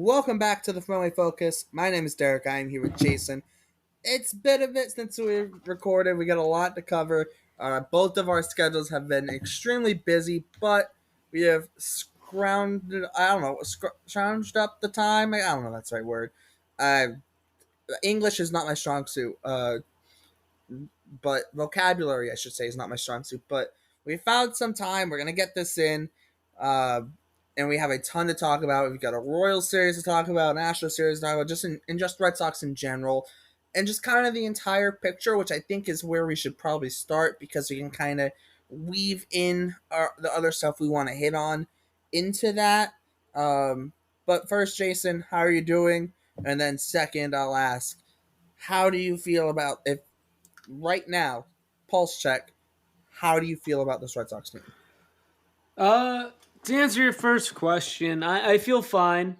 Welcome back to the Friendly Focus. My name is Derek. I am here with Jason. It's been a bit since we recorded. We got a lot to cover. Both of our schedules have been extremely busy, but we have scrounged up the time. I don't know if that's the right word. Uh, English is not my strong suit. But vocabulary, I should say, is not my strong suit. But we found some time. We're gonna get this in, uh, and we have a ton to talk about. We've got a Royals series to talk about, an Astros series to talk about, just Red Sox in general, and just kind of the entire picture, which I think is where we should probably start because we can kind of weave in the other stuff we want to hit on into that. But first, Jason, how are you doing? And then second, I'll ask, how do you feel about if right now, pulse check. How do you feel about this Red Sox team? Uh, to answer your first question, I feel fine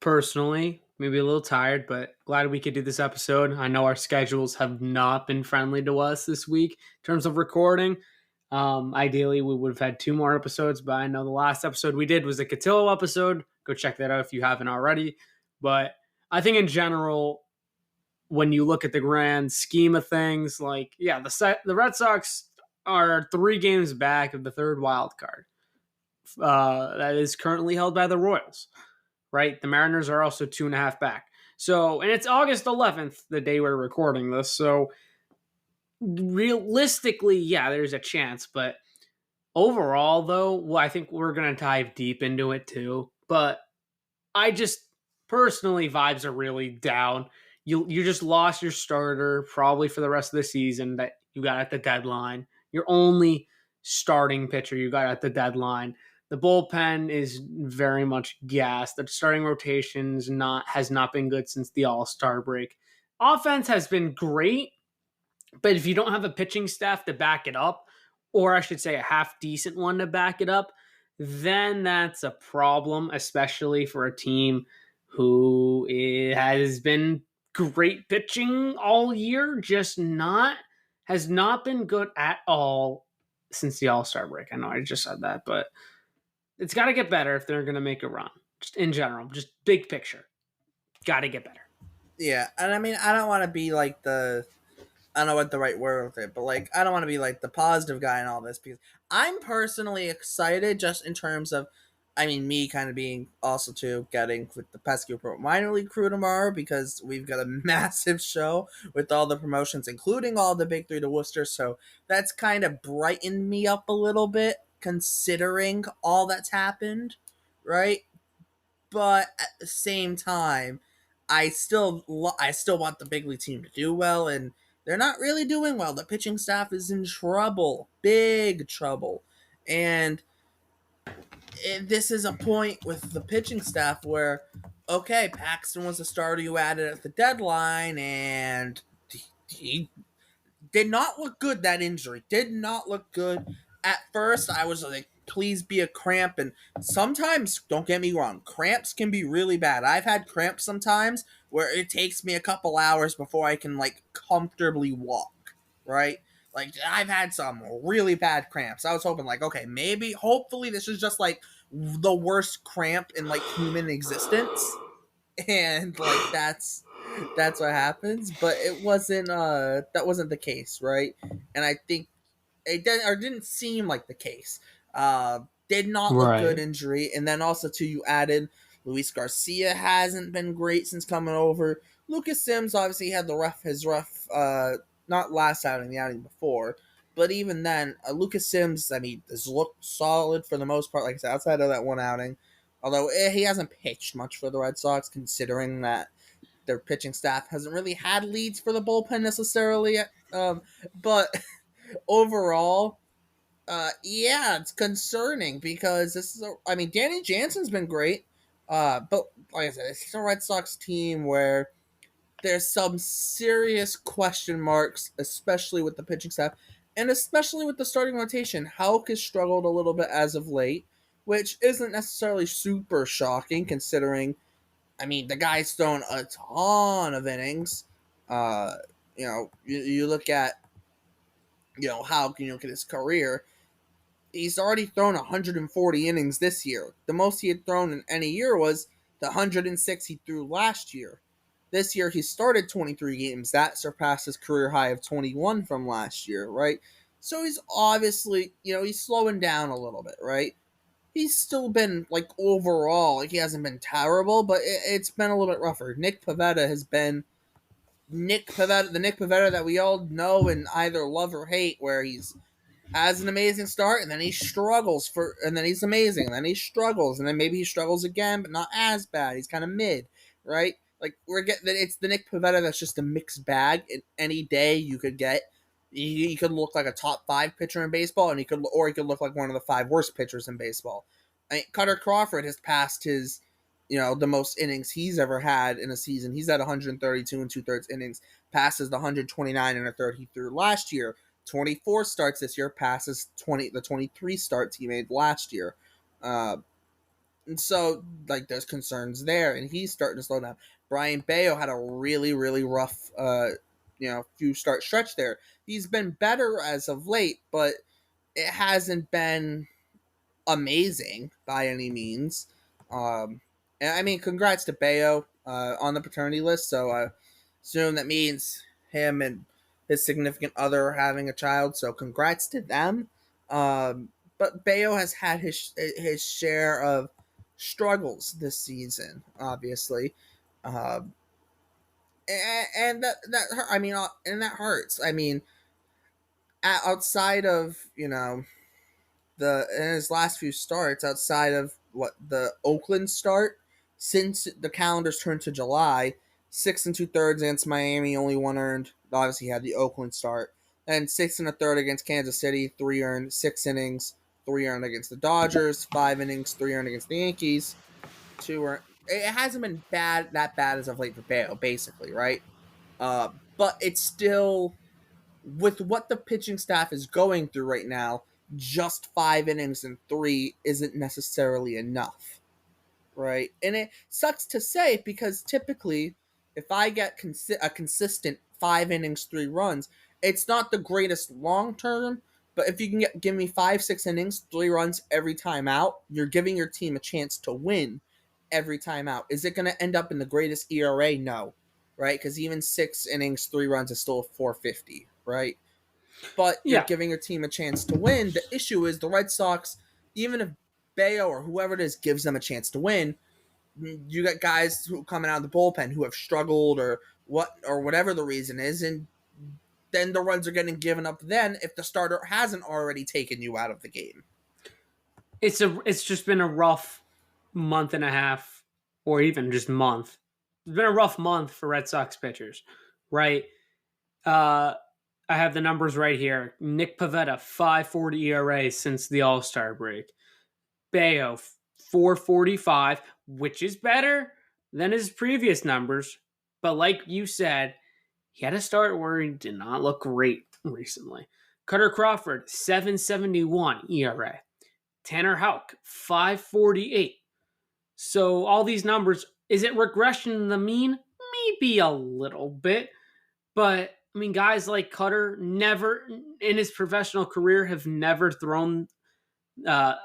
personally. Maybe a little tired, but glad we could do this episode. I know our schedules have not been friendly to us this week in terms of recording. Ideally, we would have had two more episodes, but I know the last episode we did was a Cotillo episode. Go check that out if you haven't already. But I think in general, when you look at the grand scheme of things, the Red Sox are 3 games back of the third wild card that is currently held by the Royals, right? The Mariners are also 2.5 back. So, and it's August 11th, the day we're recording this. So, realistically, yeah, there's a chance. But overall, though, well, I think we're going to dive deep into it too. But I just personally, vibes are really down. You just lost your starter probably for the rest of the season that you got at the deadline. Your only starting pitcher you got at the deadline. The bullpen is very much gassed. The starting rotations has not been good since the All-Star break. Offense has been great, but if you don't have a pitching staff to back it up, or I should say a half decent one to back it up, then that's a problem, especially for a team who has been great pitching all year, just not has not been good at all since the All Star break. I know I just said that, but it's got to get better if they're going to make a run. Just in general, just big picture, got to get better. Yeah, and I mean, I don't want to be like I don't know what the right word with it, but like, I don't want to be like the positive guy in all this because I'm personally excited just in terms of, I mean, me kind of being also too getting with the Pesky Pro minor league crew tomorrow because we've got a massive show with all the promotions, including all the big three to Worcester. So that's kind of brightened me up a little bit considering all that's happened, right? But at the same time, I still want the big league team to do well, and they're not really doing well. The pitching staff is in trouble, big trouble, and this is a point with the pitching staff where, okay, Paxton was the starter you added at the deadline, and he did not look good. That injury did not look good. At first, I was like, please be a cramp. And sometimes, don't get me wrong, cramps can be really bad. I've had cramps sometimes where it takes me a couple hours before I can, like, comfortably walk, right? Like, I've had some really bad cramps. I was hoping, like, okay, maybe, hopefully, this is just, like, the worst cramp in, like, human existence. And, like, that's what happens, but it wasn't that wasn't the case, right? And I think didn't seem like the case. Did not look good Right. injury, and then also too you added Luis Garcia hasn't been great since coming over. Lucas Sims obviously had his rough not last outing, the outing before, but even then, Lucas Sims, I mean, has looked solid for the most part. Like I said, outside of that one outing, although he hasn't pitched much for the Red Sox, considering that their pitching staff hasn't really had leads for the bullpen necessarily. But overall, yeah, it's concerning because I mean, Danny Jansen's been great, but like I said, it's a Red Sox team where there's some serious question marks, especially with the pitching staff, and especially with the starting rotation. Hauk has struggled a little bit as of late, which isn't necessarily super shocking considering I mean, the guy's thrown a ton of innings. Uh, you look at how can you look at his career. He's already thrown 140 innings this year. The most he had thrown in any year was The 106 he threw last year. This year he started 23 games. That surpassed his career high of 21 from last year, right? So he's obviously, he's slowing down a little bit, right? He's still been like overall, like he hasn't been terrible, but it's been a little bit rougher. Nick Pivetta has been Nick Pivetta, the Nick Pivetta that we all know and either love or hate, where he's has an amazing start and then he struggles and then he's amazing and then he struggles and then maybe he struggles again but not as bad. He's kind of mid, right? Like we're getting it's the Nick Pivetta that's just a mixed bag. And any day you could get he could look like a top 5 pitcher in baseball and he could look like one of the 5 worst pitchers in baseball. I mean, Cutter Crawford has passed his the most innings he's ever had in a season. He's at 132 and 2/3 innings, passes the 129 and a third he threw last year. 24 starts this year, passes 23 starts he made last year. And so, like, there's concerns there, and he's starting to slow down. Brian Bayo had a really, really rough, few start stretch there. He's been better as of late, but it hasn't been amazing by any means. And I mean, congrats to Bayo on the paternity list. So I assume that means him and his significant other are having a child. So congrats to them. But Bayo has had his share of struggles this season, obviously, um, and that I mean, and that hurts. I mean, outside of the in his last few starts, outside of what the Oakland start, since the calendars turned to July, 6 and 2/3 against Miami, only 1 earned. Obviously, he had the Oakland start. Then 6 1/3 against Kansas City, 3 earned, 6 innings, 3 earned against the Dodgers, 5 innings, 3 earned against the Yankees, 2 earned. It hasn't been that bad as of late for Bayo, basically, right? But it's still with what the pitching staff is going through right now, just 5 innings and 3 isn't necessarily enough, right? And it sucks to say because typically, if I get a consistent 5 innings, 3 runs, it's not the greatest long term. But if you can give me 5, 6 innings, 3 runs every time out, you're giving your team a chance to win every time out. Is it going to end up in the greatest ERA? No, right? Because even 6 innings, 3 runs is still 450, right? But you're Yeah, giving your team a chance to win. The issue is the Red Sox, even if Bayo or whoever it is gives them a chance to win, you got guys who coming out of the bullpen who have struggled or whatever the reason is, and then the runs are getting given up then if the starter hasn't already taken you out of the game. it's just been a rough month and a half, or even just month. It's been a rough month for Red Sox pitchers, right? Uh, I have the numbers right here. Nick Pivetta, 5.40 ERA since the All Star break. Bayo, 4.45, which is better than his previous numbers. But like you said, he had a start where he did not look great recently. Cutter Crawford, 7.71 ERA. Tanner Houck, 5.48. So all these numbers, is it regression in the mean? Maybe a little bit. But I mean, guys like Cutter never in his professional career have never thrown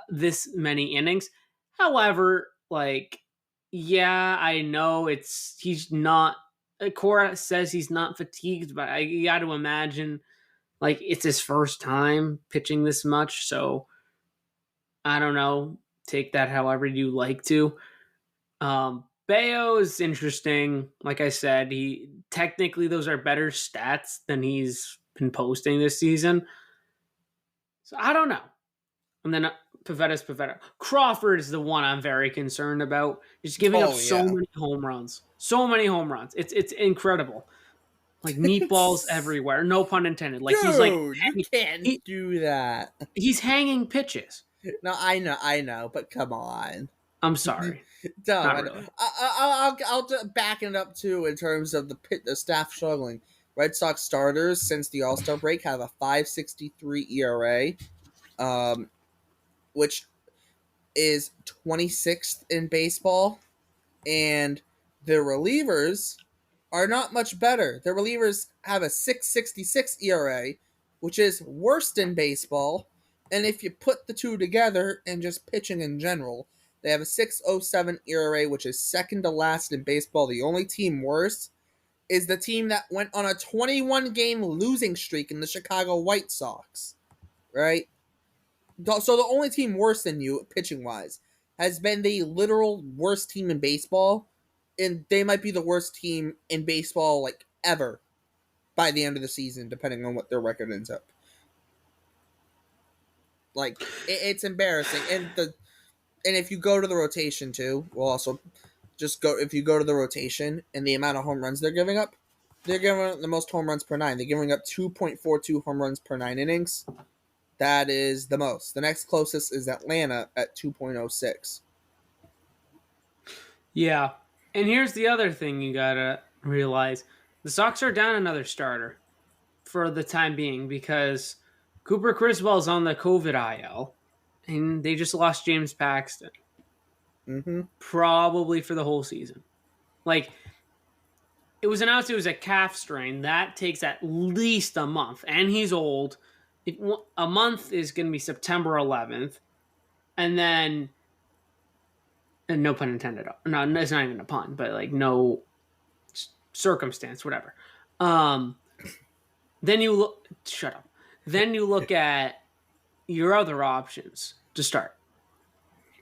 this many innings. However, like, yeah, I know he's not. Cora says he's not fatigued, but I got to imagine like it's his first time pitching this much. So I don't know. Take that however you like to. Bayo is interesting. Like I said, he technically those are better stats than he's been posting this season. So I don't know. And then Pavetta's Pavetta. Crawford is the one I'm very concerned about. Just giving up Oh so yeah, many home runs. So many home runs. It's incredible. Like meatballs it's everywhere. No pun intended. Like dude, you can't he, do that. he's hanging pitches. No, I know, but come on. I'm sorry. No, Not I know. really. I'll back it up too in terms of the staff struggling. Red Sox starters since the All Star break have a 5.63 ERA, um, which is 26th in baseball, and the relievers are not much better. The relievers have a 6.66 ERA, which is worst in baseball. And if you put the two together and just pitching in general, They have a 6.07 ERA, which is second to last in baseball. The only team worse is the team that went on a 21-game losing streak in the Chicago White Sox, right? So the only team worse than you, pitching-wise, has been the literal worst team in baseball, and they might be the worst team in baseball, like, ever by the end of the season, depending on what their record ends up. Like, it's embarrassing. And if you go to the rotation, too, we'll also just go, if you go to the rotation and the amount of home runs they're giving up the most home runs per nine. They're giving up 2.42 home runs per 9 innings. That is the most. The next closest is Atlanta at 2.06. Yeah. And here's the other thing you gotta realize. The Sox are down another starter for the time being because Cooper Criswell's on the COVID IL, and they just lost James Paxton. Mm-hmm. Probably for the whole season. Like, it was announced it was a calf strain. That takes at least a month, and he's old. A month is going to be September 11th, and then, and no pun intended. No, it's not even a pun, but like no circumstance, whatever. Then you look. Shut up. Then you look at your other options to start.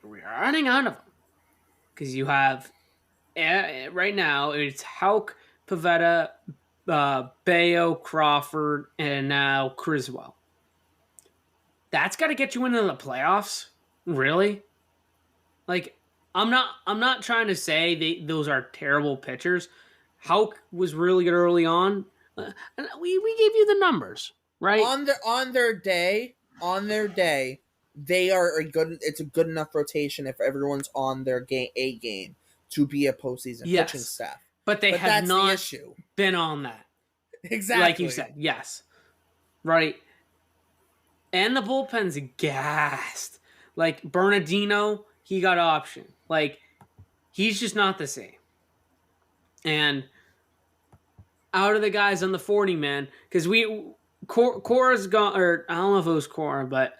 We're running out of them because you have right now it's Hauk, Pavetta, Bayo, Crawford, and now Criswell. That's got to get you into the playoffs, really. Like, I'm not trying to say those are terrible pitchers. Hauk was really good early on. We gave you the numbers, right? On their day, they are a good. It's a good enough rotation if everyone's on their game to be a postseason pitching staff. But they have that's not the issue. Been on that. Exactly. Like you said, yes. Right. And the bullpen's gassed. Like, Bernardino, he got option. Like, he's just not the same. And out of the guys on the 40 man, because Cora's gone, or I don't know if it was Cora, but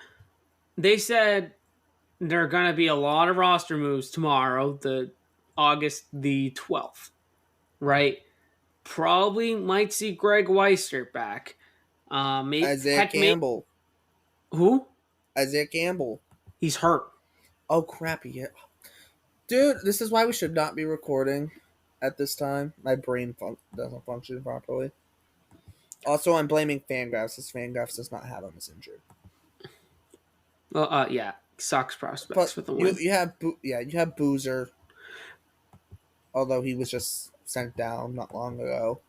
they said there are going to be a lot of roster moves tomorrow, the August the 12th, right? Probably might see Greg Weister back. Isaiah Campbell. Who? Isaiah Campbell. He's hurt. Oh, crappy. Yeah. Dude, this is why we should not be recording at this time. My brain doesn't function properly. Also, I'm blaming Fangraphs, because Fangraphs does not have him as injured. Well, yeah. Sox prospects for the win. You have Boozer. Although he was just sent down not long ago.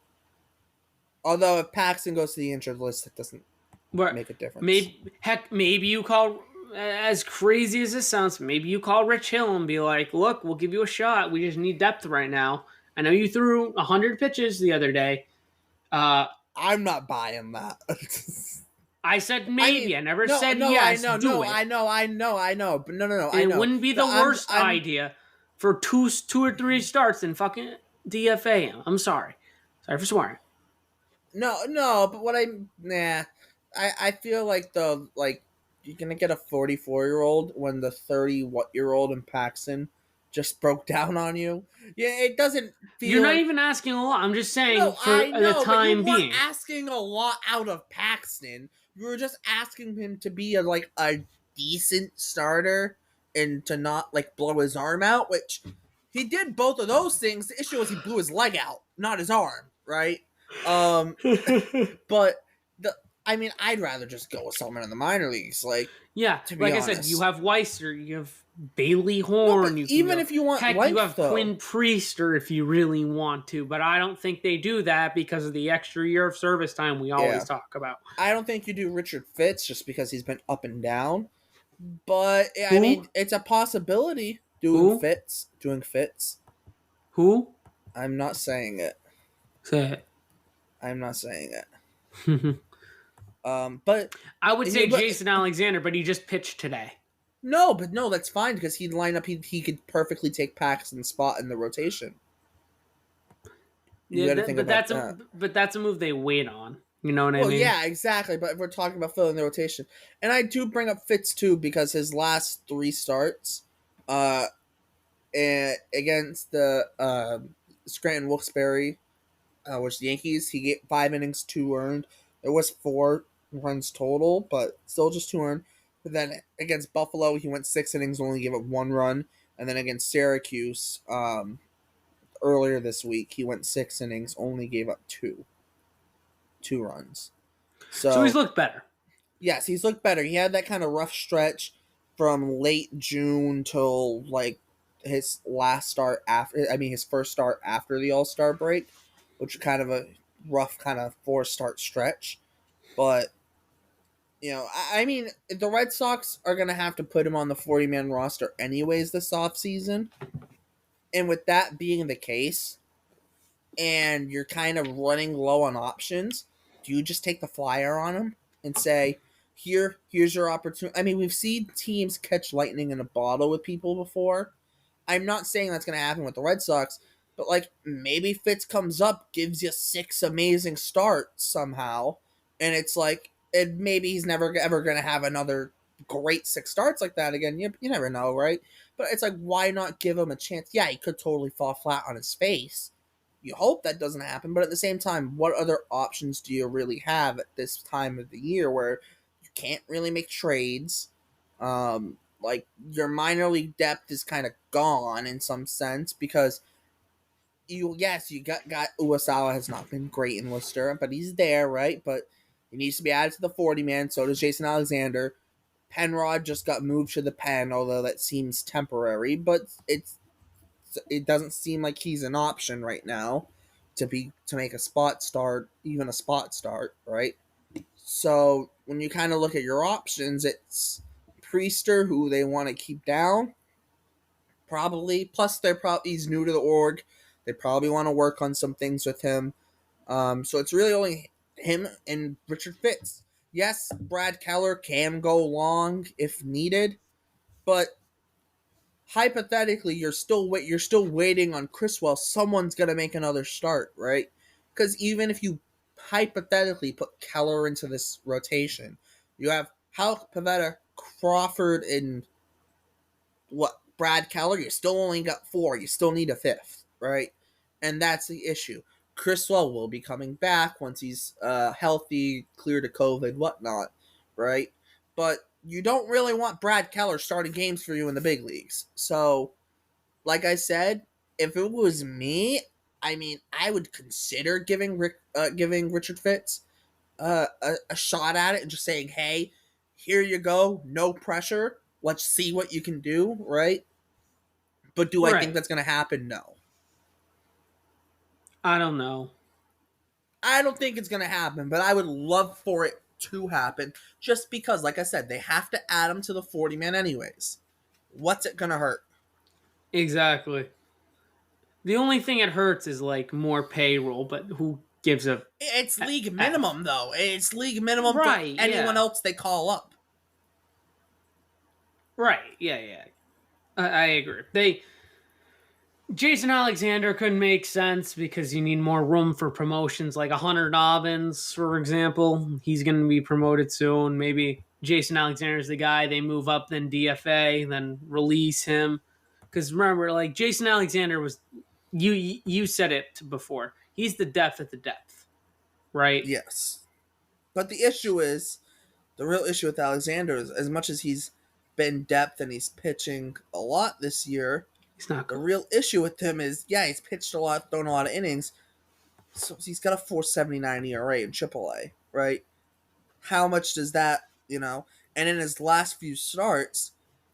Although if Paxton goes to the injured list, it doesn't make a difference. Maybe you call, as crazy as this sounds, maybe you call Rich Hill and be like, look, we'll give you a shot. We just need depth right now. I know you threw 100 pitches the other day. I'm not buying that. I said maybe. I never said no, yes. I know. But no. It wouldn't be the worst idea for two or three starts and fucking DFA him. I'm sorry. Sorry for swearing. No, but I feel like you're gonna get a 44-year-old when the 30-year-old in Paxton just broke down on you. Yeah, it doesn't feel. You're not even asking a lot. I'm just saying the time being. You weren't asking a lot out of Paxton. You were just asking him to be a decent starter and to not blow his arm out, which he did both of those things. The issue was he blew his leg out, not his arm, right? But I'd rather just go with someone in the minor leagues. Yeah, like honest. I said, you have Weiser, you have Bailey Horn. If you want, you have Quinn Priester if you really want to. But I don't think they do that because of the extra year of service time we always talk about. I don't think you do Richard Fitz just because he's been up and down. But it's a possibility doing Fitz. Who? I'm not saying it. Say it. I'm not saying it. But I would say Jason Alexander, but he just pitched today. No, that's fine because he'd line up. He could perfectly take Paxton's spot in the rotation. But that's a move they wait on. You know what I mean? Yeah, exactly. But if we're talking about filling the rotation, and I do bring up Fitz too because his last 3 starts, and against the Scranton Wilkes-Barre, which the Yankees, he gave 5 innings, 2 earned. There was 4 runs total, but still just 2 earned. But then against Buffalo, he went 6 innings, only gave up 1 run. And then against Syracuse, earlier this week, he went 6 innings, only gave up two runs. So he's So looked better. yes, he's looked better. He had that kind of rough stretch from late June till like his last start after. I mean, his first start after the All Star break, which was kind of a rough kind of 4 start stretch. But I mean, the Red Sox are gonna have to put him on the 40-man roster anyways this offseason. And with that being the case, and you're kind of running low on options, do you just take the flyer on him and say, here's your opportunity? I mean, we've seen teams catch lightning in a bottle with people before. I'm not saying that's going to happen with the Red Sox, but like maybe Fitz comes up, gives you 6 amazing starts somehow, and it's like, and maybe he's never ever going to have another great 6 starts like that again. You never know, right? But it's like, why not give him a chance? Yeah, he could totally fall flat on his face. You hope that doesn't happen, but at the same time, what other options do you really have at this time of the year where you can't really make trades? Like your minor league depth is kind of gone in some sense because you got Uwasawa has not been great in Worcester, but he's there, right? But he needs to be added to the 40-man. So does Jason Alexander. Penrod just got moved to the pen, although that seems temporary, but it doesn't seem like he's an option right now to make a spot start, even a spot start, right? So when you kind of look at your options, it's Priester, who they want to keep down, probably. Plus, he's new to the org. They probably want to work on some things with him. So it's really only him and Richard Fitz. Yes, Brad Keller can go long if needed, but hypothetically, you're still waiting on Criswell. Someone's gonna make another start, right? Because even if you hypothetically put Keller into this rotation, you have Houck, Pavetta, Crawford, and what Brad Keller. You still only got 4. You still need a fifth, right? And that's the issue. Criswell will be coming back once he's healthy, cleared of COVID, whatnot, right? But you don't really want Brad Keller starting games for you in the big leagues. So like I said, if it was me, I mean, I would consider giving Richard Fitz a shot at it and just saying, "Hey, here you go, no pressure. Let's see what you can do." Right? But do I think Right. that's going to happen? No, I don't know. I don't think it's going to happen. But I would love for it to happen, just because, like I said, they have to add him to the 40-man anyways. What's it going to hurt? Exactly. The only thing it hurts is like more payroll, but who gives a It's league f? minimum, though. It's league minimum for Right. anyone Yeah. else they call up. Right. Yeah. Yeah. I agree. They Jason Alexander could make sense because you need more room for promotions, like a Hunter Dobbins, for example. He's going to be promoted soon. Maybe Jason Alexander's the guy they move up, then DFA, then release him. Because remember, like Jason Alexander was, you said it before. He's the depth at the depth, right? Yes. But the real issue with Alexander is, as much as he's been depth and he's pitching a lot this year, He's not the good. real issue with him is, yeah, he's pitched a lot, thrown a lot of innings, so he's got a 4.79 ERA in AAA, right? How much does that, And in his last few starts,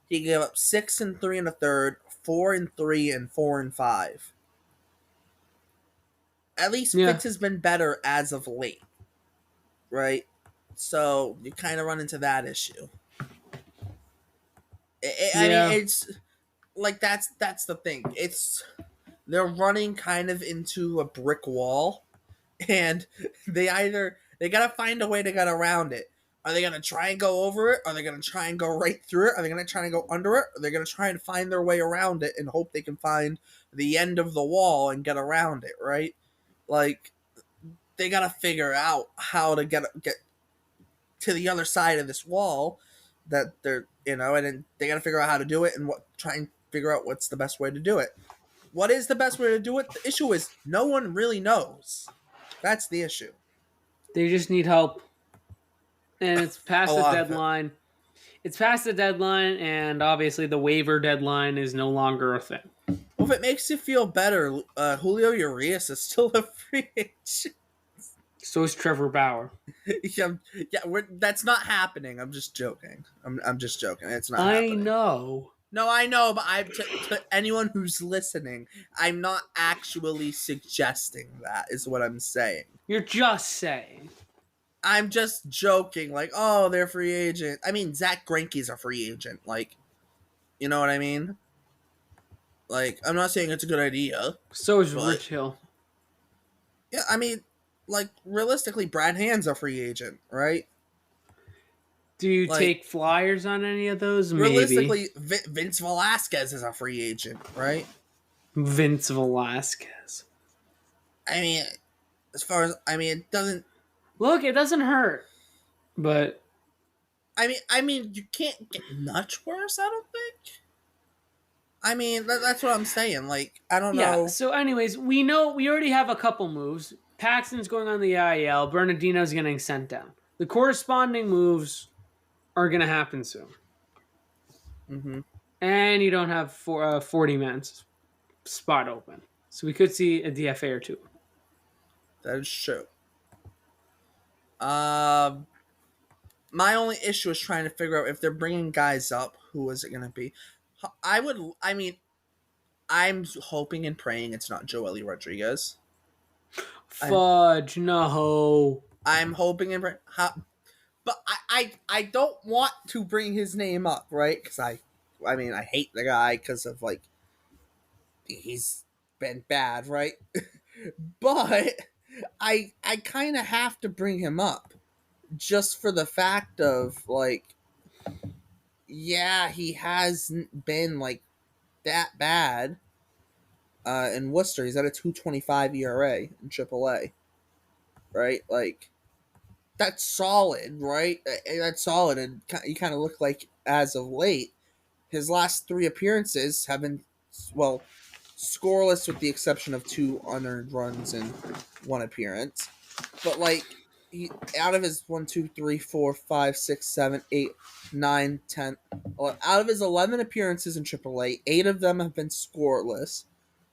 he gave up 6 and 3 1/3, 4 and 3, and 4 and 5. At least Yeah. Fitz has been better as of late, right? So you kind of run into that issue. I mean, Yeah. it's like that's the thing. They're running kind of into a brick wall, and they gotta find a way to get around it. Are they gonna try and go over it? Are they gonna try and go right through it? Are they gonna try and go under it? Are they gonna try and find their way around it and hope they can find the end of the wall and get around it? Right? Like they gotta figure out how to get to the other side of this wall that they're and then they got to figure out how to do it and try and figure out what's the best way to do it. What is the best way to do it? The issue is no one really knows. That's the issue. They just need help, and it's A past the lot of it. deadline. It's past the deadline, and obviously the waiver deadline is no longer a thing. Well, if it makes you feel better, Julio Urias is still a free agent. So is Trevor Bauer. yeah, that's not happening. I'm just joking. I'm just joking. It's not I happening. know. No, I know, but to anyone who's listening, I'm not actually suggesting that. Is what I'm saying. You're just saying. I'm just joking. Like, oh, they're free agent. I mean, Zach Greinke's a free agent. Like, you know what I mean? Like, I'm not saying it's a good idea, So is but Rich Hill. yeah, I mean, like realistically, Brad Hand's a free agent, right? Do you Like, take flyers on any of those? Maybe. realistically, Vince Velasquez is a free agent, right? Vince Velasquez. I mean, as far as it doesn't. Look, it doesn't hurt. But I mean, you can't get much worse. I don't think. I mean, that's what I'm saying. Like, I don't yeah, know. so anyways, we know we already have a couple moves. Paxton's going on the IL, Bernardino's getting sent down. The corresponding moves are going to happen soon. Hmm. And you don't have 40 man spot open. So we could see a DFA or two. That is true. Um, my only issue is trying to figure out if they're bringing guys up. Who is it going to be? I would. I mean, I'm hoping and praying it's not Joely Rodriguez. I'm Fudge, no. I'm hoping and praying. But I don't want to bring his name up, right? Because I mean, I hate the guy because of like he's been bad, right? But I kind of have to bring him up just for the fact of like, yeah, he hasn't been like that bad. In Worcester, he's at a 2.25 ERA in AAA, right? Like that's solid, right? That's solid, and you kind of look like as of late, his last three appearances have been well scoreless with the exception of two unearned runs and one appearance. But like he out of his 1, 2, 3, 4, 5, 6, 7, 8, 9, 10, out of his 11 appearances in AAA, 8 of them have been scoreless.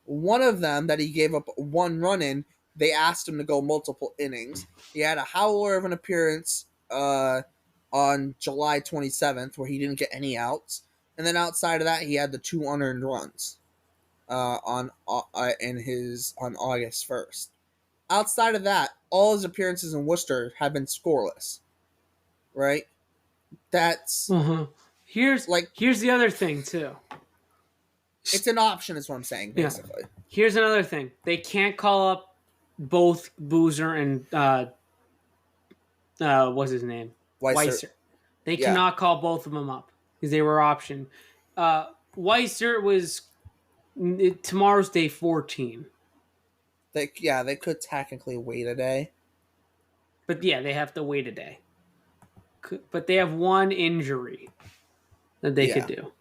One of them that he gave up one run in, they asked him to go multiple innings. He had a howler of an appearance on July 27th where he didn't get any outs, and then outside of that, he had the two unearned runs on August 1st. Outside of that, all his appearances in Worcester have been scoreless. Right? That's Uh-huh. like Here's the other thing too. it's an option, is what I'm saying, Yeah. basically. Here's another thing. They can't call up both Boozer and what's his name? Weiser. Weiser. They Yeah. cannot call both of them up because they were optioned. Weiser was tomorrow's day 14. They could technically wait a day. But yeah, they have to wait a day. But they have one injury that they could do.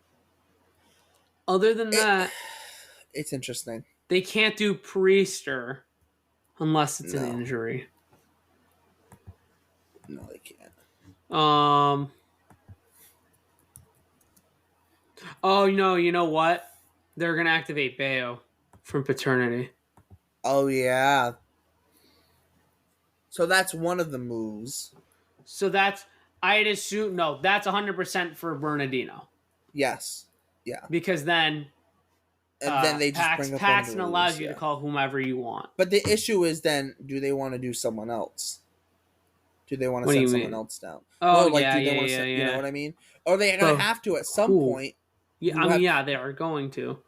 Other than that, it's interesting. they can't do Priester unless it's an injury. No, they can't. Oh no, you know what? They're gonna activate Bayo from paternity. Oh yeah. So that's one of the moves. So I'd assume that's 100% for Bernardino. Yes. Yeah. Because then and then they just bring up Paxton one of the allows rules, you to call whomever you want. But the issue is then, do they want to do someone else? Do they want to send someone else down? Oh, do yeah, they want to yeah. You know what I mean? Or they going to have to at some point. Yeah, they are going to.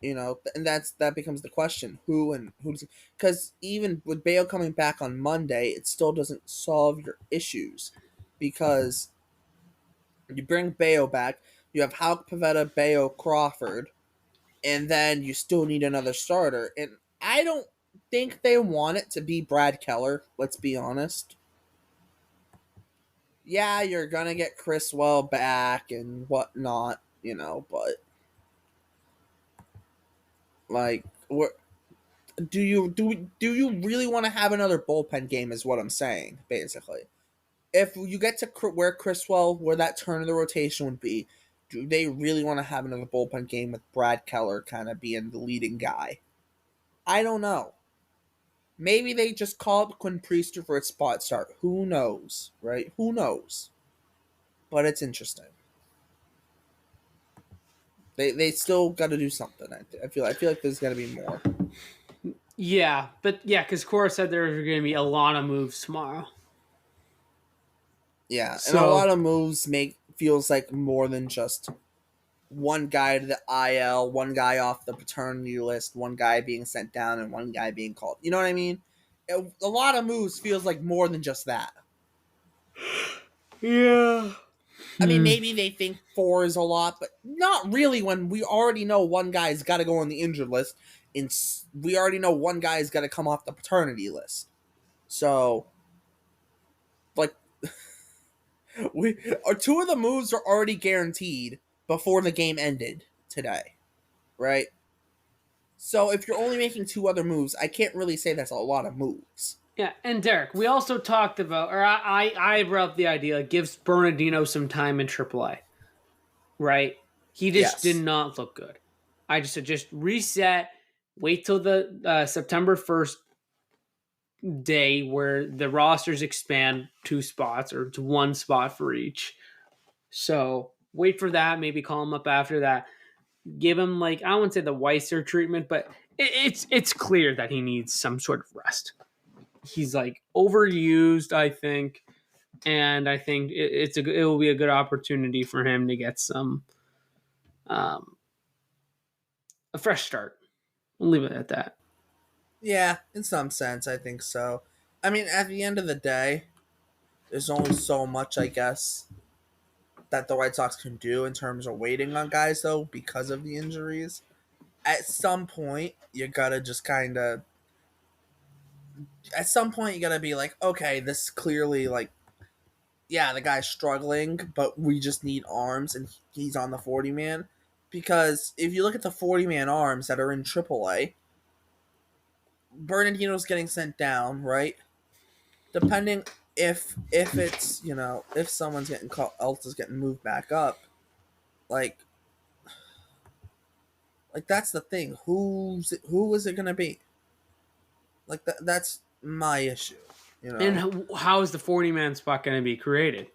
You know, and that becomes the question: who's? Because even with Bayo coming back on Monday, it still doesn't solve your issues, because you bring Bayo back, you have Houck, Pivetta, Bayo, Crawford, and then you still need another starter. And I don't think they want it to be Brad Keller. Let's be honest. Yeah, you're gonna get Chris Well back and whatnot, but Like, what do you really want to have another bullpen game? Is what I'm saying, basically. If you get to where Criswell, where that turn of the rotation would be, do they really want to have another bullpen game with Brad Keller kind of being the leading guy? I don't know. Maybe they just call up Quinn Priester for its spot start. Who knows, right? Who knows? But it's interesting. They still got to do something. I feel like there's got to be more. Yeah, but yeah, because Cora said there are going to be a lot of moves tomorrow. Yeah, and a lot So of moves make feels like more than just one guy to the IL, one guy off the paternity list, one guy being sent down, and one guy being called. You know what I mean? A lot of moves feels like more than just that. yeah. I mean, Hmm. maybe they think four is a lot, but not really when we already know one guy's got to go on the injured list, and we already know one guy's got to come off the paternity list. So, like, we two of the moves are already guaranteed before the game ended today, right? So if you're only making two other moves, I can't really say that's a lot of moves. Yeah, and Derek, we also talked about, or I brought up the idea, gives Bernardino some time in AAA, right? He just did Yes. not look good. I just said, just reset, wait till the September 1st day where the rosters expand two spots or to one spot for each. So wait for that, maybe call him up after that. Give him like I wouldn't say the Weiser treatment, but it's clear that he needs some sort of rest. He's like overused, I think, and I think it will be a good opportunity for him to get some um, a fresh start. We'll leave it at that. Yeah, in some sense, I think so. I mean, at the end of the day, there's only so much, I guess, that the White Sox can do in terms of waiting on guys, though, because of the injuries. At some point, you gotta just kind of. At some point, you gotta be like, okay, this is clearly like, yeah, the guy's struggling, but we just need arms, and he's on the 40 man. Because if you look at the 40-man arms that are in AAA, Bernardino's getting sent down, right? Depending if it's if someone's getting called, else is getting moved back up, like that's the thing. Who is it gonna be? Like that's my issue. You And know? how is the 40-man spot going to be created?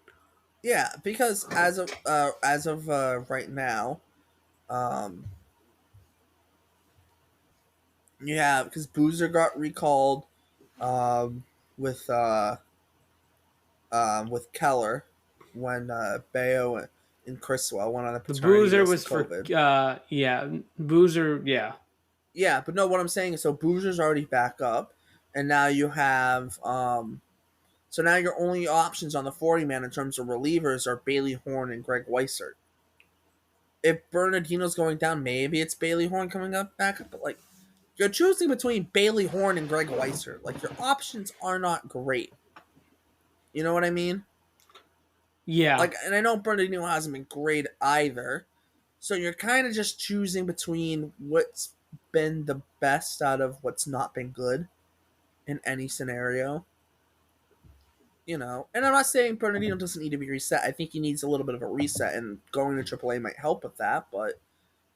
Yeah, because as of right now, um, yeah, because Boozer got recalled, um, with with Keller when Bayo and Criswell went on a The paternity Boozer list with was for COVID. yeah, Boozer, yeah. Yeah, but no, what I'm saying is, so Boozer's already back up, and now you have so now your only options on the 40 man in terms of relievers are Bailey Horn and Greg Weissert. If Bernardino's going down, maybe it's Bailey Horn coming up back up, but like you're choosing between Bailey Horn and Greg Weissert. Like your options are not great. You know what I mean? Yeah. Like, and I know Bernardino hasn't been great either. So you're kind of just choosing between what's been the best out of what's not been good in any scenario. And I'm not saying Bernardino doesn't need to be reset. I think he needs a little bit of a reset, and going to AAA might help with that. But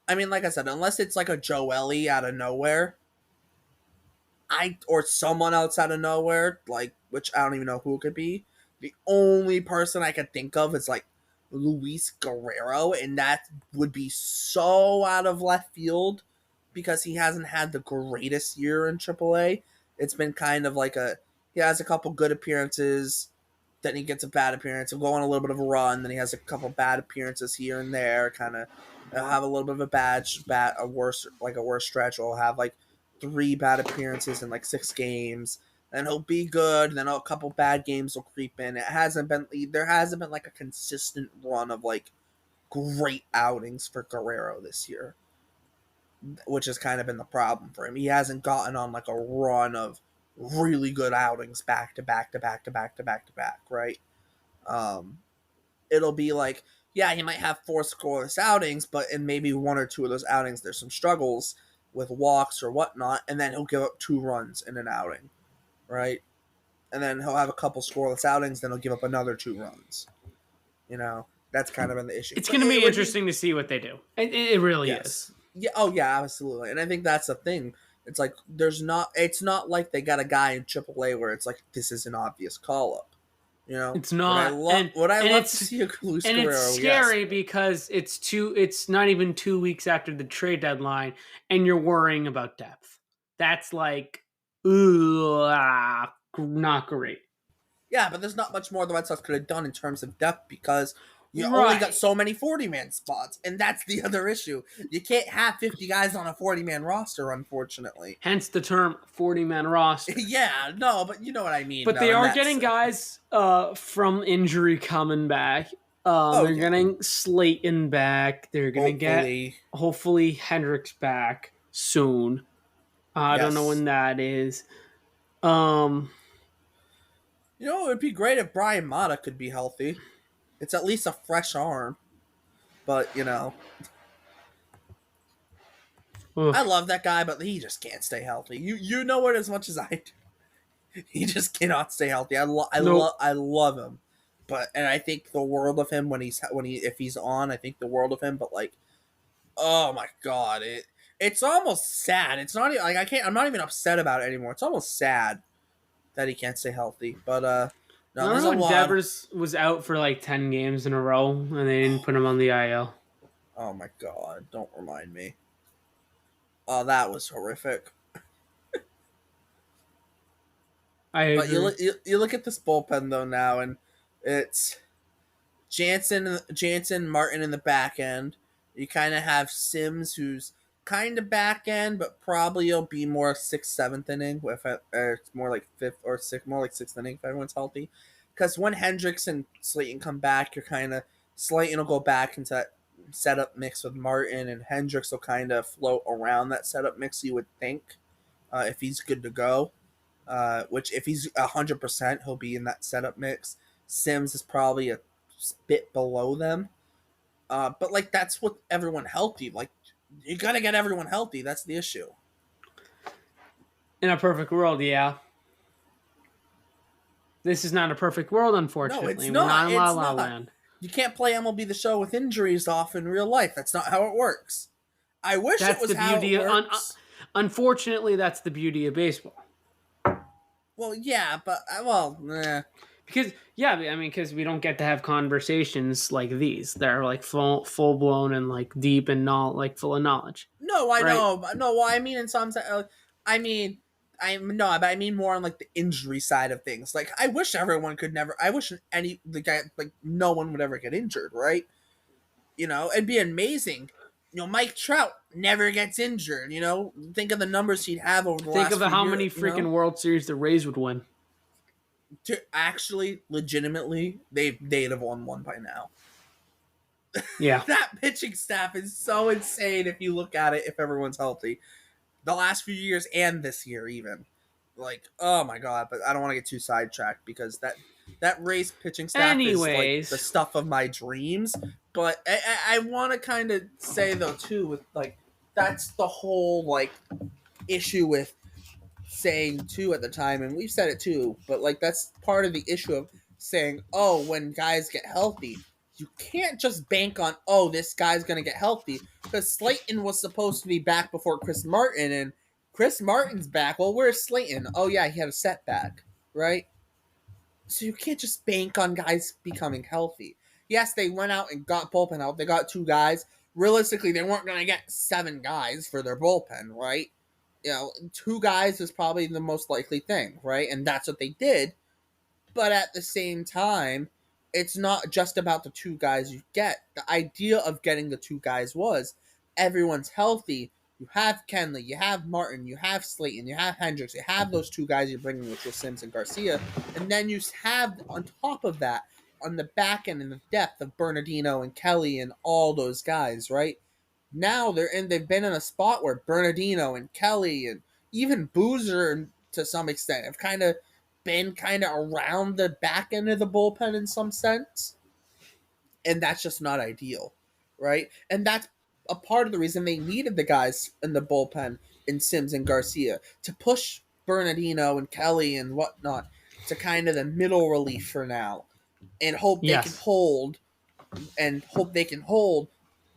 I mean, like I said, unless it's like a Joelly out of nowhere, or someone else out of nowhere, like which I don't even know who it could be. The only person I could think of is like Luis Guerrero, and that would be so out of left field because he hasn't had the greatest year in AAA. It's been kind of like he has a couple good appearances, then he gets a bad appearance. He'll go on a little bit of a run, then he has a couple bad appearances here and there. Kind of have a little bit of a worse stretch. He'll have like three bad appearances in like 6 games. Then he'll be good. Then a couple bad games will creep in. There hasn't been like a consistent run of like great outings for Guerrero this year, which has kind of been the problem for him. He hasn't gotten on like a run of really good outings back to back to back to back to back to back, right? Um, it'll be like, yeah, he might have four scoreless outings, but in maybe one or two of those outings, there's some struggles. with walks or whatnot, and then he'll give up 2 runs in an outing, right? And then he'll have a couple scoreless outings, then he'll give up another 2 runs. That's kind of been the issue. It's But going to it be would be interesting to see what they do. It really is. yes, yeah, oh yeah, absolutely. And I think that's the thing. It's like it's not like they got a guy in AAA where it's like this is an obvious call up. It's Would I not, love would I and love to it's see a Luis and it's Guerrero? Yes, scary because it's not even 2 weeks after the trade deadline, and you're worrying about depth. That's like, not great. yeah, but there's not much more the Red Sox could have done in terms of depth because you only got Right. so many 40-man spots, and that's the other issue. You can't have 50 guys on a 40-man roster, unfortunately. Hence the term 40-man roster. Yeah, no, but you know what I mean, But though, they and are that's getting guys from injury coming back. oh They're yeah, getting Slayton back. They're gonna get hopefully, hopefully Hendricks back soon. I don't know yes. when that is. Um, It would be great if Brian Mata could be healthy. It's at least a fresh arm, but I ugh, love that guy, but he just can't stay healthy. You know it as much as I do. He just cannot stay healthy. nope. I love him, and I think the world of him if he's on. I think the world of him, but like, oh my god, it's almost sad. It's not like I can't. I'm not even upset about it anymore. It's almost sad that he can't stay healthy. But no, there's a Remember when lot. Devers was out for like 10 games in a row and they didn't put him on the IL? Oh my god, don't remind me. Oh, that was horrific. I But agree. you look at this bullpen though now, and it's Jansen, Martin in the back end. You kind of have Sims, who's kind of back end, but probably will be more sixth, seventh inning. If it's more like fifth or sixth, more like sixth inning if everyone's healthy. Because when Hendricks and Slayton come back, you're kind of Slayton will go back into that setup mix with Martin, and Hendricks will kind of float around that setup mix. You would think, if he's good to go. Which if he's 100%, he'll be in that setup mix. Sims is probably a bit below them. But like that's what everyone healthy. Like you gotta get everyone healthy. That's the issue. In a perfect world, yeah. This is not a perfect world, No, it's unfortunately. We're not. not in La It's La not. Land. You can't play MLB the Show with injuries off in real life. That's not how it works. I wish it That's was the how it beauty. works. Unfortunately, that's the beauty of baseball. Well, yeah, but well, Because yeah, I mean, because we don't get to have conversations like these that are like full blown and like deep and not like full of knowledge, no, I right? know. No, well, I mean, in some sense, I mean, but I mean more on like the injury side of things. Like, I wish everyone could never. I wish the guy like no one would ever get injured, right? It'd be amazing. Mike Trout never gets injured. Think of the numbers he'd have over the Think last of few how years. many freaking World Series the Rays would win. To actually, legitimately, they'd have won one by now. Yeah, That pitching staff is so insane if you look at it. If everyone's healthy, the last few years and this year even. Like, oh my god! But I don't want to get too sidetracked because that Rays pitching staff is like the anyways. stuff of my dreams. But I want to kind of say though too with like that's the whole like issue with saying too at the time, and we've said it too. But like that's part of the issue of saying, oh, when guys get healthy, you can't just bank on this guy's gonna get healthy because Slayton was supposed to be back before Chris Martin, and Chris Martin's back. Well, where's Slayton? Oh yeah, he had a setback, right? So you can't just bank on guys becoming healthy. Yes, they went out and got bullpen help. They got 2 guys. Realistically, they weren't going to get 7 guys for their bullpen, right? 2 guys is probably the most likely thing, right? And that's what they did. But at the same time, it's not just about the 2 guys you get. The idea of getting the 2 guys was everyone's healthy. You have Kenley, you have Martin, you have Slayton, you have Hendricks, you have those 2 guys you're bringing, which was Sims and Garcia, and then you have on top of that, on the back end and the depth of Bernardino and Kelly and all those guys, right? Now they've been in a spot where Bernardino and Kelly and even Boozer to some extent have kind of been kind of around the back end of the bullpen in some sense, and that's just not ideal, right? And that's a part of the reason they needed the guys in the bullpen in Sims and Garcia to push Bernardino and Kelly and whatnot to kind of the middle relief for now, and hope they can Yes. hold and hope they can hold,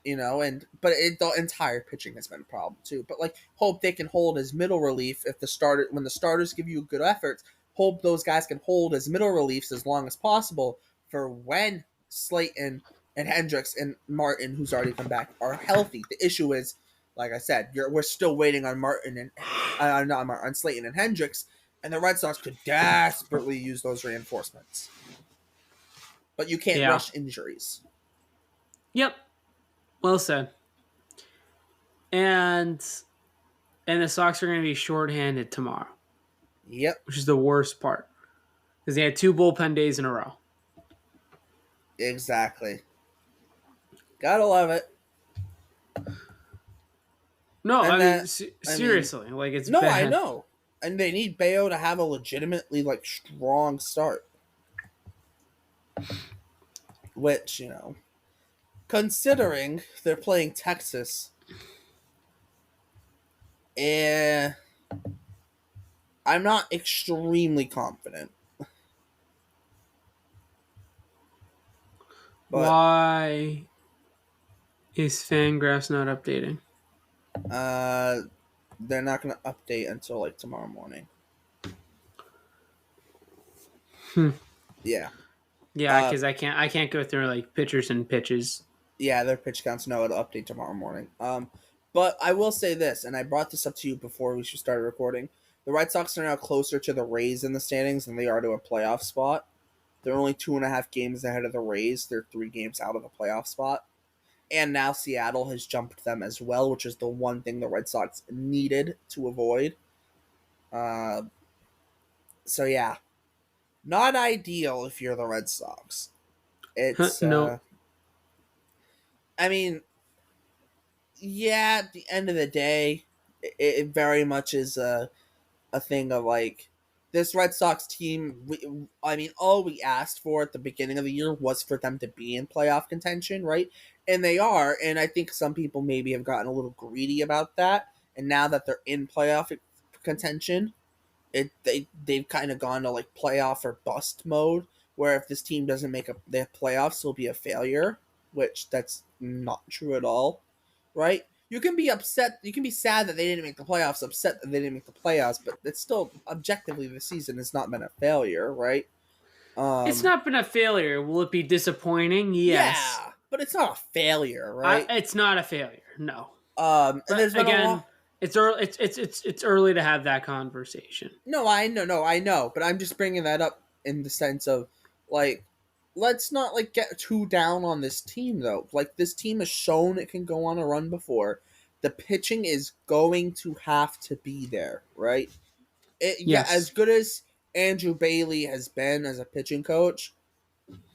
but the entire pitching has been a problem too. But like, hope they can hold as middle relief if the starter when the starters give you good efforts. Hope those guys can hold as middle reliefs as long as possible for when Slayton and Hendricks and Martin, who's already come back, are healthy. The issue is, like I said, we're still waiting on Martin and not Martin, on Slayton and Hendricks, and the Red Sox could desperately use those reinforcements. But you can't Yeah. rush injuries. Yep. Well said. And the Sox are going to be shorthanded tomorrow, Yep, which is the worst part because they had 2 bullpen days in a row. exactly. Gotta love it. No, And I mean that, I mean, seriously, like it's no, I bad. know. And they need Bayo to have a legitimately like strong start. Which, considering they're playing Texas, eh, I'm not extremely confident. But Why is Fangraphs not updating? uh they're not gonna update until like tomorrow morning. Hmm. Yeah. Yeah, Uh because I can't go through like pitchers and pitches. yeah, their pitch counts no, it'll update tomorrow morning. But I will say this, and I brought this up to you before we started recording. The Red Sox are now closer to the Rays in the standings than they are to a playoff spot. They're only 2.5 games ahead of the Rays. They're 3 games out of the playoff spot. And now Seattle has jumped them as well, which is the one thing the Red Sox needed to avoid. Uh, so yeah, not ideal if you're the Red Sox. It's, No, I mean, yeah, at the end of the day, it very much is a thing of like this Red Sox team. I mean, all we asked for at the beginning of the year was for them to be in playoff contention, right? And they are. And I think some people maybe have gotten a little greedy about that. And now that they're in playoff contention, they've kind of gone to like playoff or bust mode, where if this team doesn't make the playoffs, it'll be a failure, which that's not true at all, right? You can be upset, you can be sad that they didn't make the playoffs, upset that they didn't make the playoffs, but it's still objectively the season has not been a failure, right? it's Um, not been a failure. Will it be disappointing? Yes. yeah, but it's not a failure, right? It's not a failure. No. And But there's been a again, lot. it's early. It's early to have that conversation. No, I know, but I'm just bringing that up in the sense of like, let's not like get too down on this team though. Like this team has shown it can go on a run before. The pitching is going to have to be there, right? Yeah, as Yes, good as Andrew Bailey has been as a pitching coach,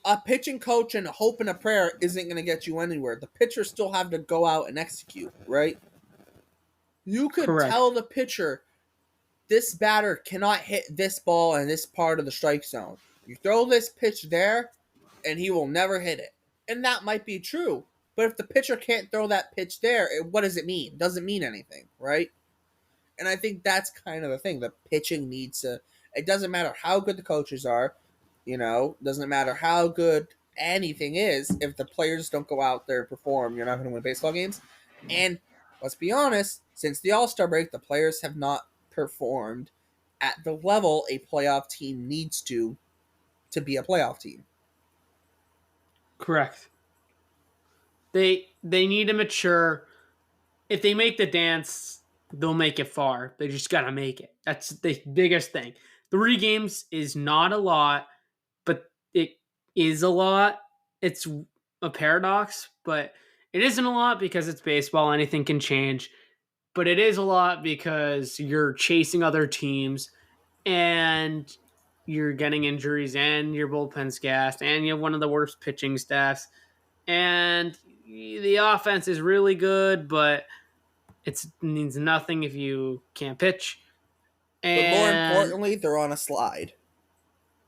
a pitching coach and a hope and a prayer isn't going to get you anywhere. The pitchers still have to go out and execute, right? You could tell correct. the pitcher this batter cannot hit this ball in this part of the strike zone. You throw this pitch there, and he will never hit it. And that might be true. But if the pitcher can't throw that pitch there, what does it mean? It doesn't mean anything, right? And I think that's kind of the thing. The pitching needs to. It doesn't matter how good the coaches are, doesn't matter how good anything is. If the players don't go out there and perform, you're not going to win baseball games. And let's be honest, since the All Star break, the players have not performed at the level a playoff team needs to be a playoff team. Correct. They need to mature. If they make the dance, they'll make it far. They just gotta make it. That's the biggest thing. 3 games is not a lot, but it is a lot. It's a paradox, but it isn't a lot because it's baseball. Anything can change. But it is a lot because you're chasing other teams and you're getting injuries and your bullpen's gassed and you have one of the worst pitching staffs and the offense is really good, but it means nothing if you can't pitch. But more And importantly, they're on a slide.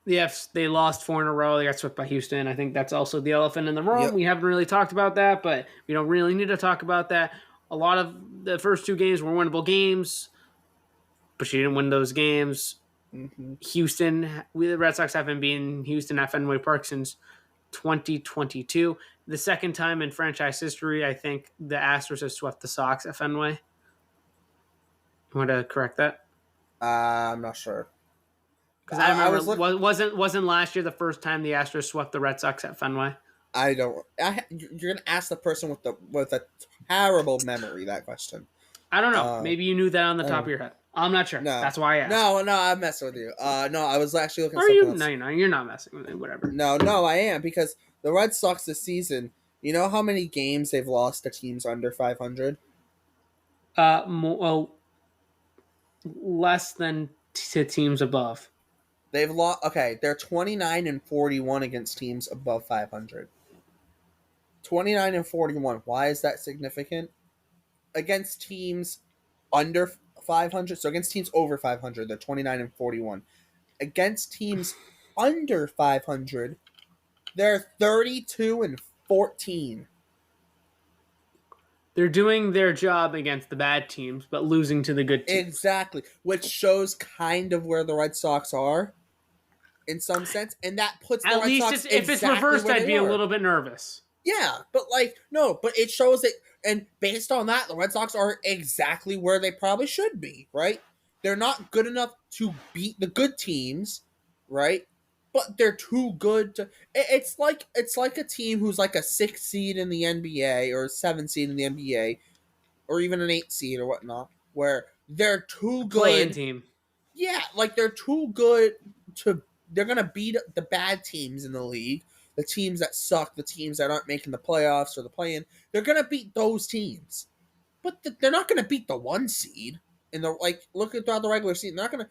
Yes, they lost four in a row. They got swept by Houston. I think that's also the elephant in the room. Yep. We haven't really talked about that, but we don't really need to talk about that. A lot of the first two games were winnable games, but she didn't win those games. Hmm. The Red Sox haven't been Houston at Fenway Park since 2022. The second time in franchise history, I think the Astros have swept the Sox at Fenway. You want to correct that? I'm not sure. Because I I remember was look. wasn't last year the first time the Astros swept the Red Sox at Fenway? I don't. You're gonna ask the person with a terrible memory that question. I don't know. Uh, Maybe you knew that on the top of um, your head. I'm not sure. no, That's why I asked. no, I'm messing with you. No, I was actually looking at Are something you? No, else. you're not. You're not messing with it. Whatever. No, I am because the Red Sox this season. You know how many games they've lost to teams under 500? Well, less than to teams above. They've lost. Okay, they're 29-41 against teams above 500. 29-41. Why is that significant? Against teams under 500, so against teams over 500, they're 29-41. Against teams under 500, they're 32-14. They're doing their job against the bad teams, but losing to the good teams. Exactly, which shows kind of where the Red Sox are in some sense, and that puts the At Red least Sox if it's exactly reversed, where I'd they be a were. little bit nervous. Yeah, but like no, but it shows that, and based on that, the Red Sox are exactly where they probably should be, right? They're not good enough to beat the good teams, right? But they're too good to. It's like a team who's like a 6 seed in the NBA or a 7 seed in the NBA or even an 8 seed or whatnot, where they're too Play-in good. team. Yeah, like they're too good to. They're gonna beat the bad teams in the league, the teams that suck, the teams that aren't making the playoffs or the play-in. They're gonna beat those teams, but they're not gonna beat the 1 seed. In the like, look at throughout the regular season, they're not gonna,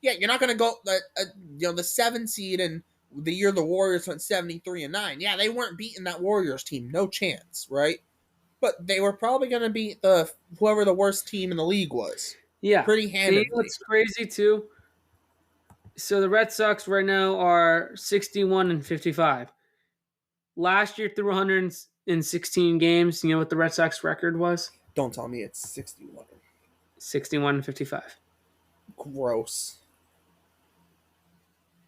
yeah, you're not gonna go the 7 seed and the year the Warriors went 73-9. Yeah, they weren't beating that Warriors team, no chance, right? But they were probably gonna beat the whoever the worst team in the league was, Yeah. pretty And you know handedly. what's crazy too? So the Red Sox right now are 61-55. Last year through 116 games, you know what the Red Sox record was? Don't tell me it's 61. 61-55. Gross.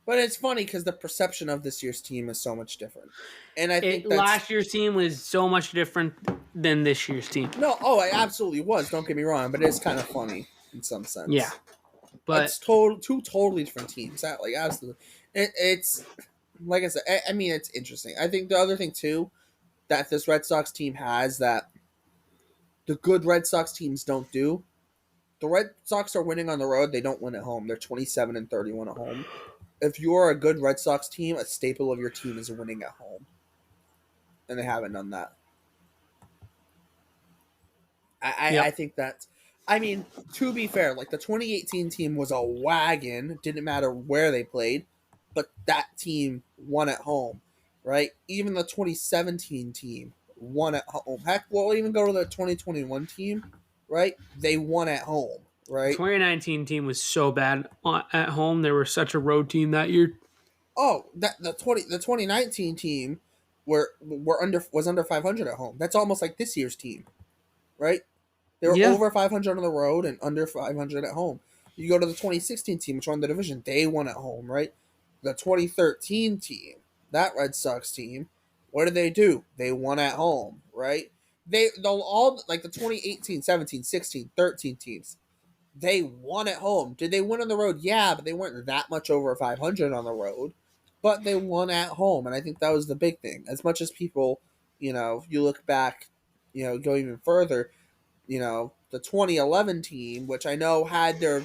But it's funny because the perception of this year's team is so much different. And I It think that's. last year's team was so much different than this year's team. No, oh, it absolutely was. Don't get me wrong, but it's kind of funny in some Yeah, sense. but It's two totally different teams. That, like, absolutely. It's. Like I said, I mean, it's interesting. I think the other thing, too, that this Red Sox team has that the good Red Sox teams don't do. The Red Sox are winning on the road. They don't win at home. They're 27-31 at home. If you are a good Red Sox team, a staple of your team is winning at home, and they haven't done that. I yep, think that's. I mean, to be fair, like the 2018 team was a wagon. Didn't matter where they played, but that team won at home, right? Even the 2017 team won at home. Heck, we'll even go to the 2021 team, right? They won at home, the right? 2019 team was so bad at home. They were such a road team that year. Oh, that the 2019 team were under 500 at home. That's almost like this year's team, right? They were Yeah, over 500 on the road and under 500 at home. You go to the 2016 team, which won the division. They won at home, right? The 2013 team, that Red Sox team, what did they do? They won at home, right? They'll all like the 2018, 17, 16, 13 teams. They won at home. Did they win on the road? Yeah, but they weren't that much over 500 on the road. But they won at home, and I think that was the big thing. As much as people, you look back, go even further, the 2011 team, which I know had their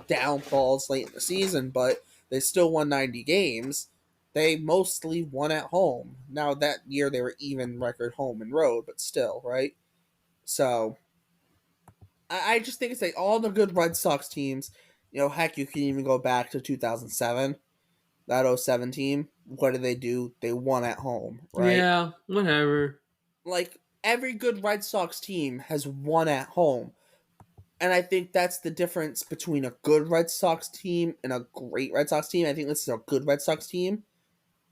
downfalls late in the season, but they still won 90 games. They mostly won at home. Now, that year they were even record home and road, but still, right? So, I just think it's like all the good Red Sox teams, heck, you can even go back to 2007, that '07 team. What did they do? They won at home, right? yeah, whatever. Like, every good Red Sox team has won at home. And I think that's the difference between a good Red Sox team and a great Red Sox team. I think this is a good Red Sox team.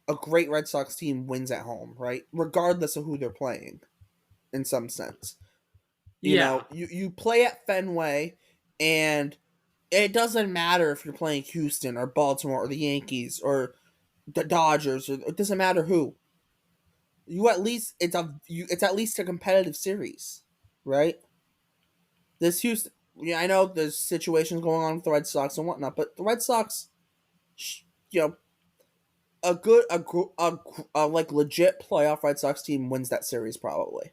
A great Red Sox team wins at home, right? Regardless of who they're playing, in some sense. Yeah. You play at Fenway, and it doesn't matter if you're playing Houston or Baltimore or the Yankees or the Dodgers, or it doesn't matter who. You at least it's at least a competitive series, right? This Houston, yeah, I know there's situations going on with the Red Sox and whatnot, but the Red Sox, you know, a good a like legit playoff Red Sox team wins that series probably,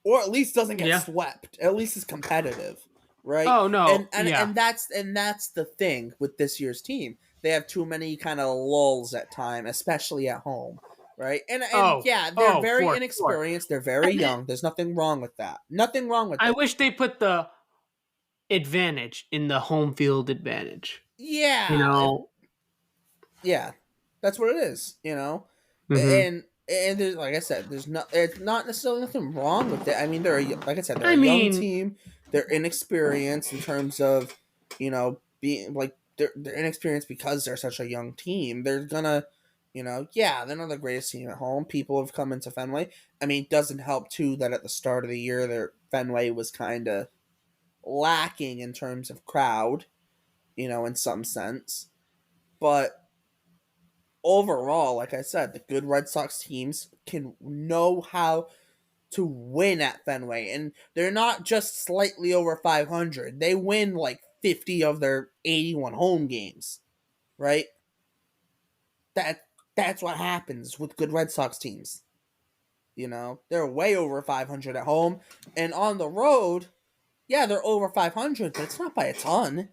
or at least doesn't get Yeah. swept. At least is competitive, right? Oh And no. and Yeah. and that's the thing with this year's team. They have too many kind of lulls at time, especially at home, right? And Oh. yeah, they're Oh, very for sure. inexperienced. They're very And young. There's nothing wrong with that. Nothing wrong with I it. wish they put the advantage in the home field advantage. You Yeah, know. yeah, that's what it is. Hmm. And there's, like I said, there's not it's not necessarily nothing wrong with it. I mean, like I said, they're I a young mean, team. They're inexperienced in terms of being like they're inexperienced because they're such a young team. They're gonna. Yeah, they're not the greatest team at home. People have come into Fenway. I mean, it doesn't help too that at the start of the year, their Fenway was kind of lacking in terms of crowd, in some sense. But overall, like I said, the good Red Sox teams can know how to win at Fenway, and they're not just slightly over 500. They win like 50 of their 81 home games, right? That that's what happens with good Red Sox teams. They're way over 500 at home, and on the road, yeah, they're over 500, but it's not by a ton.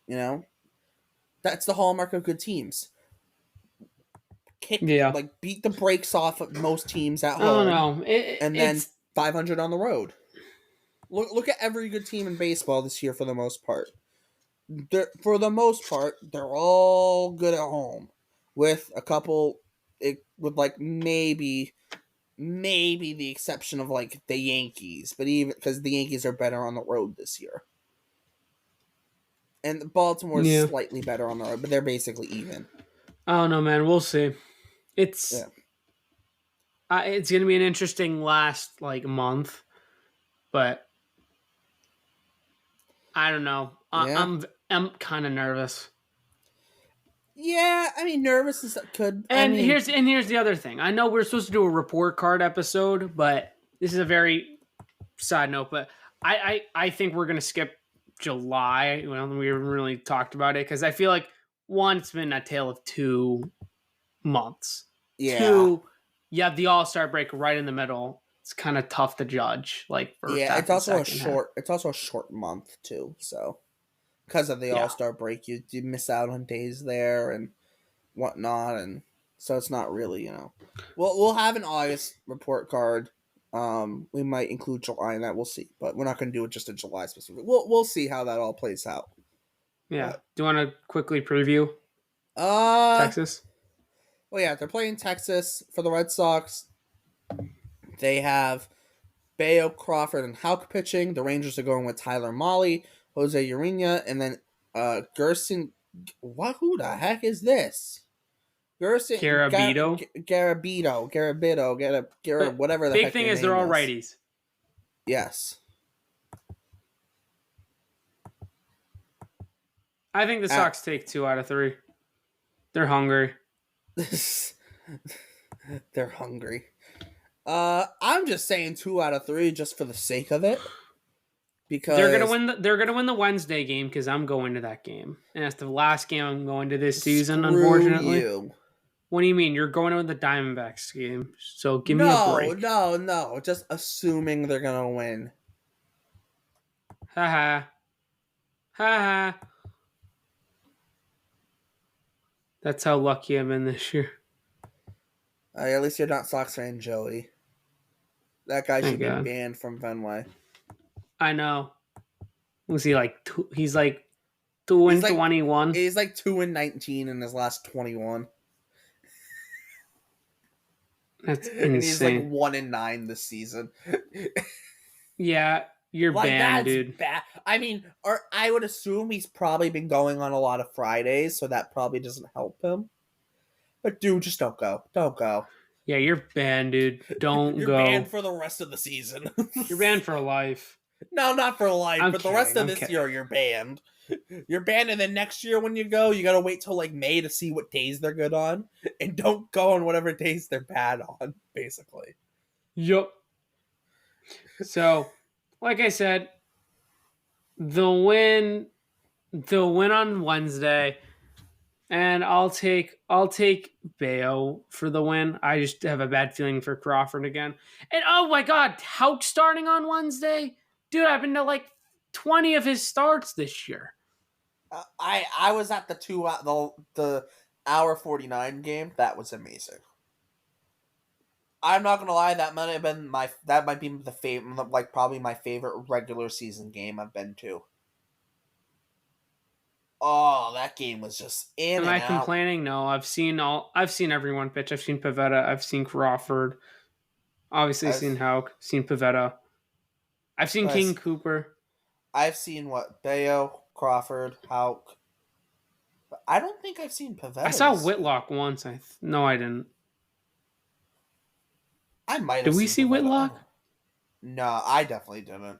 You know, that's the hallmark of good teams. yeah. Beat the brakes off of most teams at I don't home, know. and then It's 500 on the road. Look at every good team in baseball this year for the most part. For the most part, they're all good at home, with a couple, with like maybe the exception of like the Yankees, but even because the Yankees are better on the road this year, and Baltimore's yeah. slightly better on the road, but they're basically even. I don't know, man. We'll see. It's Yeah, it's gonna be an interesting last like month, but I don't know. yeah, I'm kind of nervous. yeah. I mean, nervous is could. I And mean, here's the other thing. I know we're supposed to do a report card episode, but this is a very side note. But I think we're gonna skip July. Well, we haven't really talked about it because I feel like one, it's been a tale of 2 months. yeah. Two, you have the All Star break right in the middle. It's kind of tough to judge, like first Yeah, half and second half. it's also a short month too. So because of the All Yeah, Star break, you miss out on days there and whatnot, and so it's not really We'll have an August report card. We might include July in that. We'll see, but we're not going to do it just in July specifically. We'll see how that all plays out. yeah. But Do you want to quickly preview uh, Texas? well, yeah, they're playing Texas for the Red Sox. They have Bayo, Crawford, and Houck pitching. The Rangers are going with Tyler Mahle, Jose Urena, and then Gerson. What? Who the heck is this? Gerson Garabito. But whatever the big heck thing your is they're name all is. righties. Yes. I think the At Sox take 2 out of 3. They're hungry. they're hungry. I'm just saying 2 out of 3 just for the sake of it They're gonna because win. They're gonna win the Wednesday game because I'm going to that game, and that's the last game I'm going to this season. screw Unfortunately, you. what do you mean? You're going to the Diamondbacks game, so give me a No, break. no, no. Just assuming they're gonna win. Ha ha ha ha. That's how lucky I've been this year. At least you're not Sox fan, Joey. That guy Thank should be God. banned from Fenway. I know. Was he like? He's like 2 He's and like 21. he's like 2-19 in his last 21, That's and he's like insane. 1-9 this season. Yeah, You're Like banned, that's dude. bad. I mean, or I would assume he's probably been going on a lot of Fridays, so that probably doesn't help him. But dude, just don't go. Don't go. Yeah, you're banned, dude. Don't You're banned go. for the rest of the season. You're banned for life. No, not for life, I'm but the rest kidding. of I'm this kidding. year you're banned. You're banned, and then next year when you go, you gotta wait till like May to see what days they're good on, and don't go on whatever days they're bad on. Basically, Yup. So, like I said, the win, the win on Wednesday, and I'll take Bayo for the win. I just have a bad feeling for Crawford again. And oh my God, Hauk starting on Wednesday, dude! I've been to like 20 of his starts this year. I was at the the hour 49 game. That was amazing. I'm not gonna lie, that might be the favorite, like probably my favorite regular season game I've been to. Oh, that game was just in Am and I out. complaining? No, I've seen everyone pitch. I've seen Pavetta. I've seen Crawford. Obviously, I've seen Hauk. Seen Pavetta. I've seen I've, King Cooper. I've seen what Bayo, Crawford, Hauk. But I don't think I've seen I saw Pavetta's. Whitlock once. No, I didn't. I might Did have we seen see Pavetta. I Whitlock? don't. No, I definitely didn't.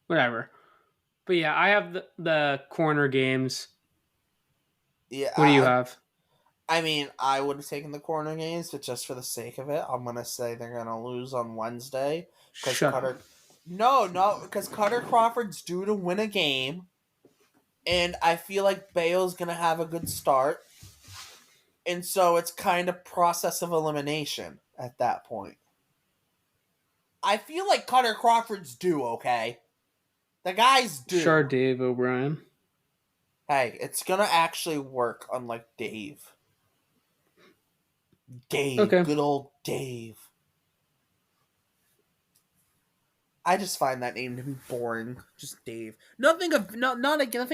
Whatever. But yeah, I have the corner games. Yeah, What do you have? I mean, I would have taken the corner games, but just for the sake of it, I'm gonna say they're gonna lose on Wednesday because Shut up. Cutter. No, because Cutter Crawford's due to win a game, and I feel like Bale's gonna have a good start, and so it's kind of process of elimination at that point. I feel like Cutter Crawford's due. Okay, the guy's Sure, due. Dave O'Brien. Hey, it's gonna actually work. Unlike Dave, Okay. good old Dave. I just find that name to be boring. Just Dave. Nothing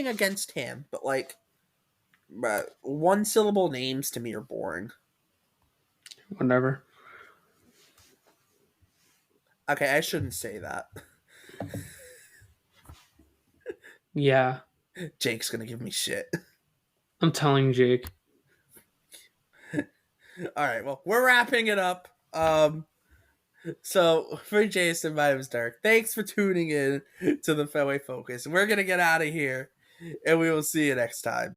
against him, but like, one syllable names to me are boring. Whatever. Okay, I shouldn't say that. Yeah. Jake's gonna give me shit. I'm telling Jake. All right, well, we're wrapping it up. So for Jason, my name is Derek. Thanks for tuning in to the Fenway Focus. We're gonna get out of here, and we will see you next time.